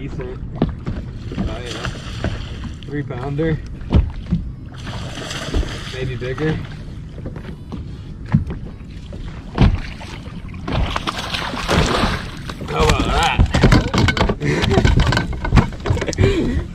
decent, 3-pounder, maybe bigger. How about that?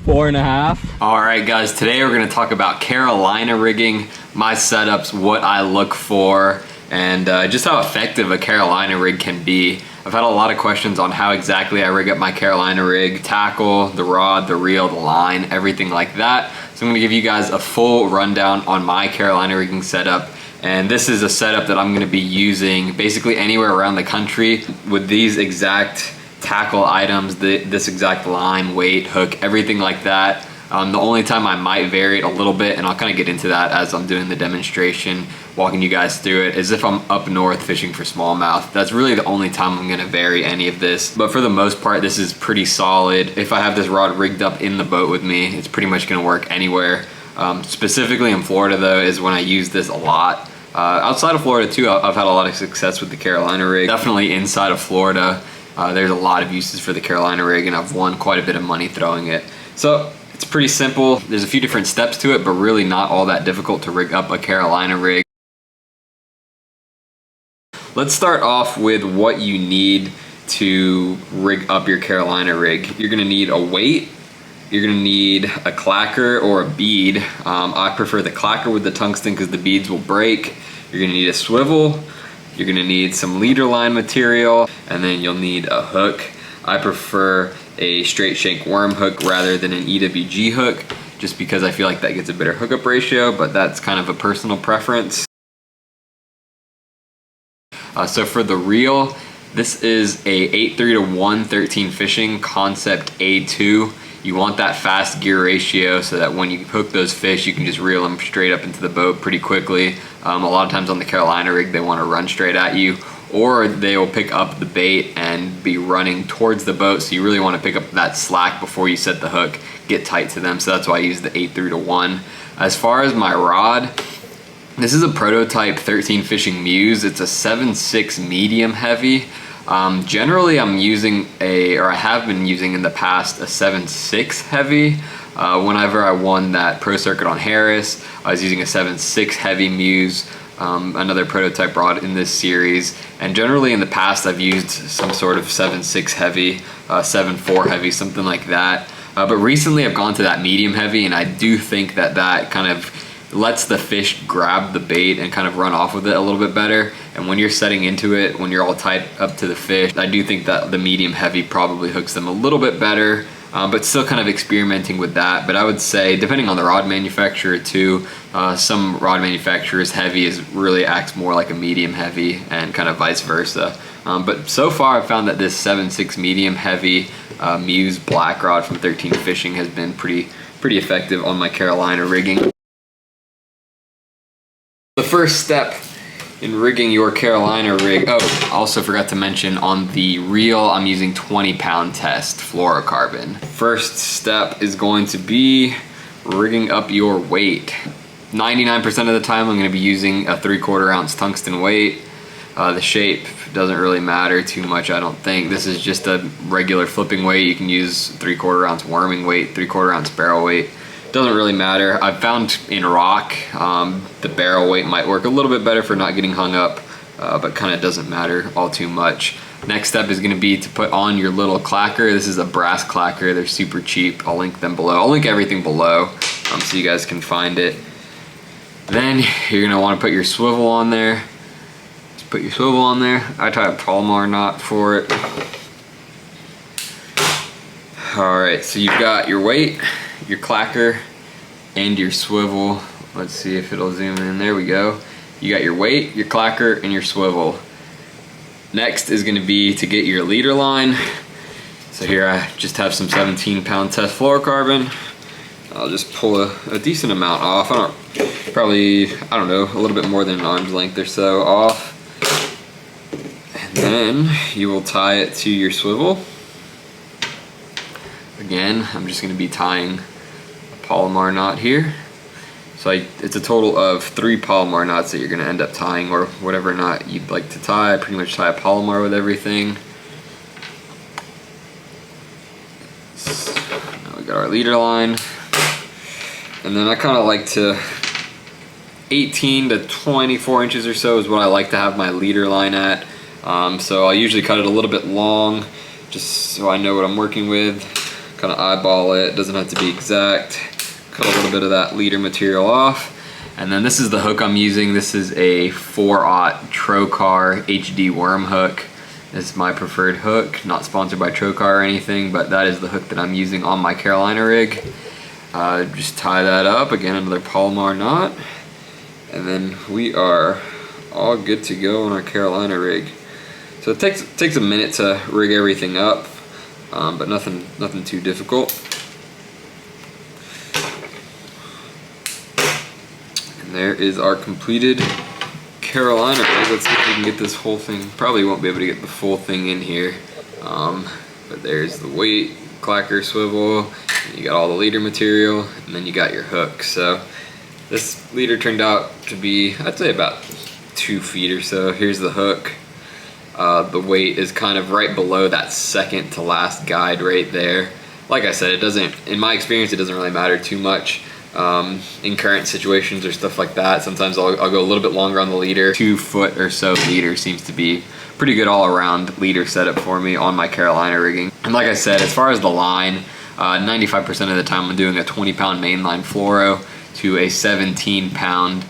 4.5. All right, guys, today we're gonna talk about Carolina rigging, my setups, what I look for, and just how effective a Carolina rig can be. I've had a lot of questions on how exactly I rig up my Carolina rig, tackle, the rod, the reel, the line, everything like that. So I'm gonna give you guys a full rundown on my Carolina rigging setup. And this is a setup that I'm gonna be using basically anywhere around the country with these exact tackle items, this exact line, weight, hook, everything like that. The only time I might vary it a little bit, and I'll kind of get into that as I'm doing the demonstration, walking you guys through it, is if I'm up north fishing for smallmouth. That's really the only time I'm gonna vary any of this. But for the most part, this is pretty solid. If I have this rod rigged up in the boat with me, it's pretty much gonna work anywhere. Specifically in Florida though, is when I use this a lot. Outside of Florida too, I've had a lot of success with the Carolina rig. Definitely inside of Florida, there's a lot of uses for the Carolina rig, and I've won quite a bit of money throwing it. So it's pretty simple. There's a few different steps to it, but really not all that difficult to rig up a Carolina rig. Let's start off with what you need to rig up your Carolina rig. You're gonna need a weight, you're gonna need a clacker or a bead. I prefer the clacker with the tungsten because the beads will break. You're gonna need a swivel, you're gonna need some leader line material, and then you'll need a hook. I prefer a straight shank worm hook rather than an EWG hook, just because I feel like that gets a better hookup ratio, but that's kind of a personal preference. So for the reel, this is a 8:3:1 13 fishing concept A2. You want that fast gear ratio so that when you hook those fish, you can just reel them straight up into the boat pretty quickly. A lot of times on the Carolina rig, they want to run straight at you, or they will pick up the bait and be running towards the boat. So you really want to pick up that slack before you set the hook, get tight to them. So that's why I use the 8:3:1. As far as my rod, this is a prototype 13 fishing Muse. It's a 7.6 medium heavy. Generally I'm using I have been using in the past a 7.6 heavy. Whenever I won that pro circuit on Harris, I was using a 7.6 heavy Muse, another prototype rod in this series. And generally in the past I've used some sort of 7.6 heavy, 7.4 heavy, something like that. But recently I've gone to that medium heavy, and I do think that that kind of lets the fish grab the bait and kind of run off with it a little bit better. And when you're setting into it, when you're all tied up to the fish, I do think that the medium heavy probably hooks them a little bit better, but still kind of experimenting with that. But I would say, depending on the rod manufacturer too, some rod manufacturers heavy really acts more like a medium heavy, and kind of vice versa. But so far I've found that this 7.6 medium heavy Muse black rod from 13 Fishing has been pretty effective on my Carolina rigging. The first step in rigging your Carolina rig, oh, also forgot to mention on the reel, I'm using 20-pound test fluorocarbon. First step is going to be rigging up your weight. 99% of the time I'm going to be using a 3/4 ounce tungsten weight. The shape doesn't really matter too much, I don't think. This is just a regular flipping weight. You can use 3/4 ounce worming weight, 3/4 ounce barrel weight. Doesn't really matter. I've found in rock, the barrel weight might work a little bit better for not getting hung up, but kind of doesn't matter all too much. Next step is going to be to put on your little clacker. This is a brass clacker. They're super cheap. I'll link them below. I'll link everything below so you guys can find it. Then you're going to want to put your swivel on there. Just put your swivel on there. I tie a Palomar knot for it. Alright, so you've got your weight, your clacker, and your swivel. Let's see if it'll zoom in. There we go. You got your weight, your clacker, and your swivel. Next is going to be to get your leader line. So here I just have some 17-pound test fluorocarbon. I'll just pull a decent amount off. I don't know, a little bit more than an arm's length or so off. And then you will tie it to your swivel. Again, I'm just going to be tying a Palomar knot here. So it's a total of 3 Palomar knots that you're going to end up tying, or whatever knot you'd like to tie. I pretty much tie a Palomar with everything. leader line. And then I kind of like to 18 to 24 inches or so is what I like to have my leader line at. So I'll usually cut it a little bit long just so I know what I'm working with. Kind of eyeball it, doesn't have to be exact. Cut a little bit of that leader material off. And then this is the hook I'm using. This is a 4/0 Trocar HD worm hook. This is my preferred hook, not sponsored by Trocar or anything, but that is the hook that I'm using on my Carolina rig. Just tie that up, again another Palomar knot, and then we are all good to go on our Carolina rig. So it takes a minute to rig everything up, but nothing too difficult. And there is our completed Carolina rig. Let's see if we can get this whole thing. Probably won't be able to get the full thing in here, but there's the weight, clacker, swivel, and you got all the leader material, and then you got your hook. So this leader turned out to be, I'd say, about 2 feet or so. Here's the hook. The weight is kind of right below that second to last guide right there. Like I said, it doesn't, in my experience, it doesn't really matter too much. In current situations or stuff like that, sometimes I'll go a little bit longer on the leader. 2 foot or so leader seems to be pretty good all around leader setup for me on my Carolina rigging. And like I said, as far as the line, 95% of the time I'm doing a 20-pound mainline fluoro to a 17-pound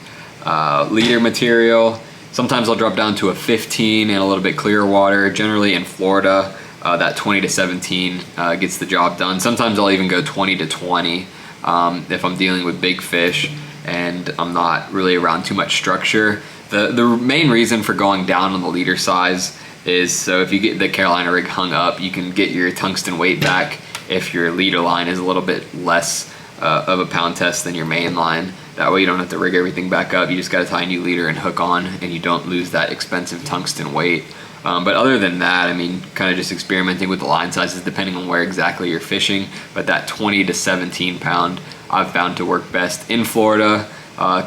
leader material. Sometimes I'll drop down to a 15 and a little bit clearer water. Generally in Florida, that 20 to 17 gets the job done. Sometimes I'll even go 20 to 20 if I'm dealing with big fish and I'm not really around too much structure. The main reason for going down on the leader size is so if you get the Carolina rig hung up, you can get your tungsten weight back if your leader line is a little bit less of a pound test than your main line. That way you don't have to rig everything back up. You just got to tie a new leader and hook on, and you don't lose that expensive tungsten weight. But other than that, I mean, kind of just experimenting with the line sizes depending on where exactly you're fishing. But that 20 to 17 pound I've found to work best in Florida.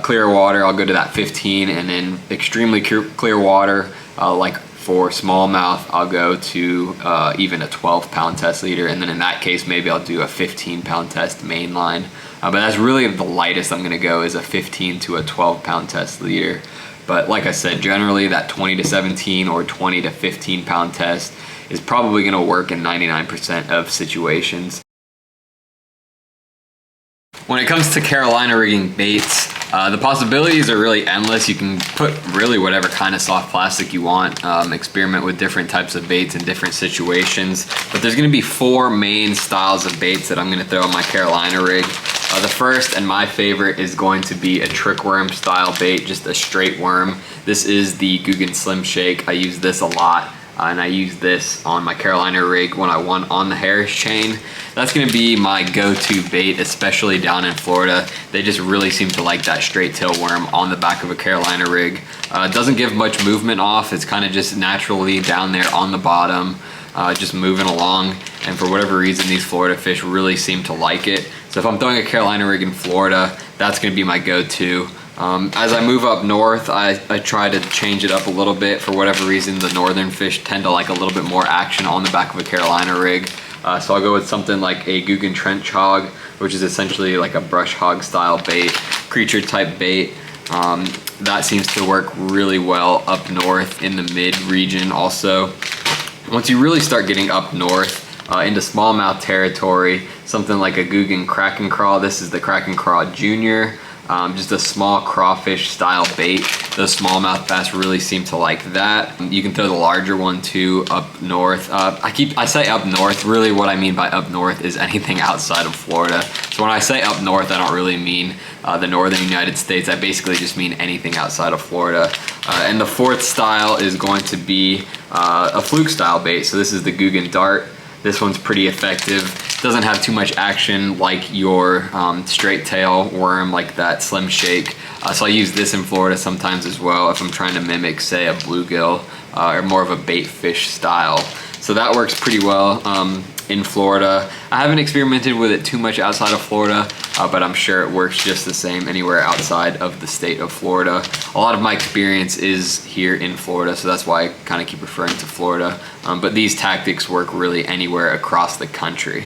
Clear water, I'll go to that 15, and then extremely clear water, like for smallmouth, I'll go to even a 12-pound test leader, and then in that case, maybe I'll do a 15-pound test main line. But that's really the lightest I'm gonna go is a 15 to a 12-pound test leader. But like I said, generally that 20 to 17 or 20 to 15 pound test is probably gonna work in 99% of situations. When it comes to Carolina rigging baits, the possibilities are really endless. You can put really whatever kind of soft plastic you want, experiment with different types of baits in different situations. But there's gonna be 4 main styles of baits that I'm gonna throw on my Carolina rig. The first and my favorite is going to be a trick worm style bait, just a straight worm. This is the Guggen Slim Shake. I use this a lot, and I use this on my Carolina rig when I want on the Harris chain. That's gonna be my go-to bait, especially down in Florida. They just really seem to like that straight tail worm on the back of a Carolina rig. It doesn't give much movement off. It's kind of just naturally down there on the bottom, just moving along. And for whatever reason, these Florida fish really seem to like it. So if I'm throwing a Carolina rig in Florida, that's gonna be my go-to. As I move up north, I try to change it up a little bit. For whatever reason, the northern fish tend to like a little bit more action on the back of a Carolina rig. So I'll go with something like a Guggen Trench Hog, which is essentially like a brush hog style bait, creature type bait. That seems to work really well up north in the mid region also. Once you really start getting up north into smallmouth territory, something like a Guggen Kraken Craw. This is the Kraken Craw Junior. Just a small crawfish style bait. Those smallmouth bass really seem to like that. You can throw the larger one too up north. I say up north, really what I mean by up north is anything outside of Florida. So when I say up north, I don't really mean the northern United States. I basically just mean anything outside of Florida. And the fourth style is going to be a fluke style bait. So this is the Guggen Dart. This one's pretty effective. Doesn't have too much action like your straight tail worm, like that Slim Shake. So I use this in Florida sometimes as well if I'm trying to mimic, say, a bluegill or more of a bait fish style. So that works pretty well in Florida. I haven't experimented with it too much outside of Florida, but I'm sure it works just the same anywhere outside of the state of Florida. A lot of my experience is here in Florida, so that's why I kind of keep referring to Florida. But these tactics work really anywhere across the country.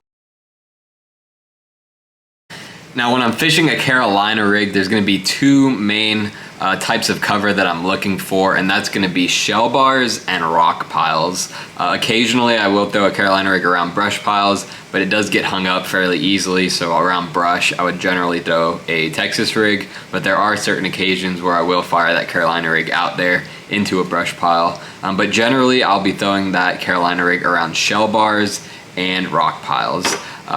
Now when I'm fishing a Carolina rig, there's gonna be two main types of cover that I'm looking for, and that's gonna be shell bars and rock piles. Occasionally I will throw a Carolina rig around brush piles, but it does get hung up fairly easily, so around brush I would generally throw a Texas rig, but there are certain occasions where I will fire that Carolina rig out there into a brush pile. But generally I'll be throwing that Carolina rig around shell bars and rock piles.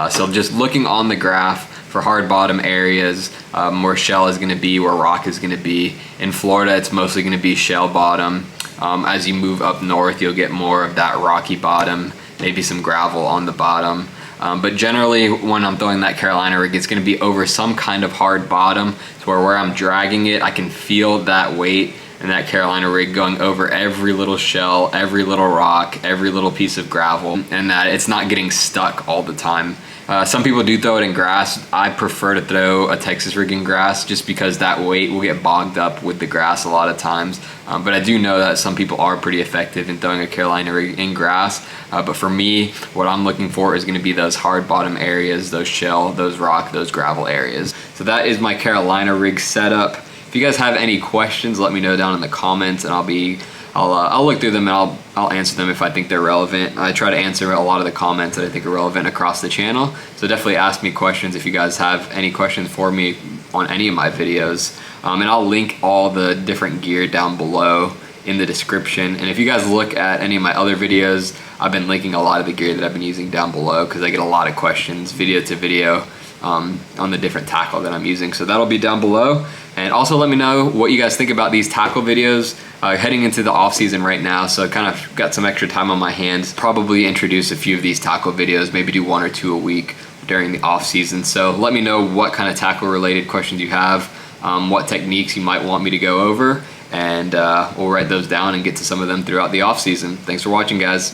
So just looking on the graph for hard bottom areas, where shell is gonna be, where rock is gonna be. In Florida, it's mostly gonna be shell bottom. As you move up north, you'll get more of that rocky bottom, maybe some gravel on the bottom. But generally, when I'm throwing that Carolina rig, it's gonna be over some kind of hard bottom, to where I'm dragging it, I can feel that weight and that Carolina rig going over every little shell, every little rock, every little piece of gravel, and that it's not getting stuck all the time. Some people do throw it in grass. I prefer to throw a Texas rig in grass just because that weight will get bogged up with the grass a lot of times. But I do know that some people are pretty effective in throwing a Carolina rig in grass. But for me, what I'm looking for is gonna be those hard bottom areas, those shell, those rock, those gravel areas. So that is my Carolina rig setup. If you guys have any questions, let me know down in the comments, and I'll look through them and I'll answer them if I think they're relevant. I try to answer a lot of the comments that I think are relevant across the channel. So definitely ask me questions if you guys have any questions for me on any of my videos. And I'll link all the different gear down below in the description. And if you guys look at any of my other videos, I've been linking a lot of the gear that I've been using down below, because I get a lot of questions video to video on the different tackle that I'm using. So that'll be down below. And also let me know what you guys think about these tackle videos. Heading into the off season right now, so I kind of got some extra time on my hands. Probably introduce a few of these tackle videos, maybe do 1 or 2 a week during the off season. So let me know what kind of tackle related questions you have, what techniques you might want me to go over, and we'll write those down and get to some of them throughout the off season. Thanks for watching, guys.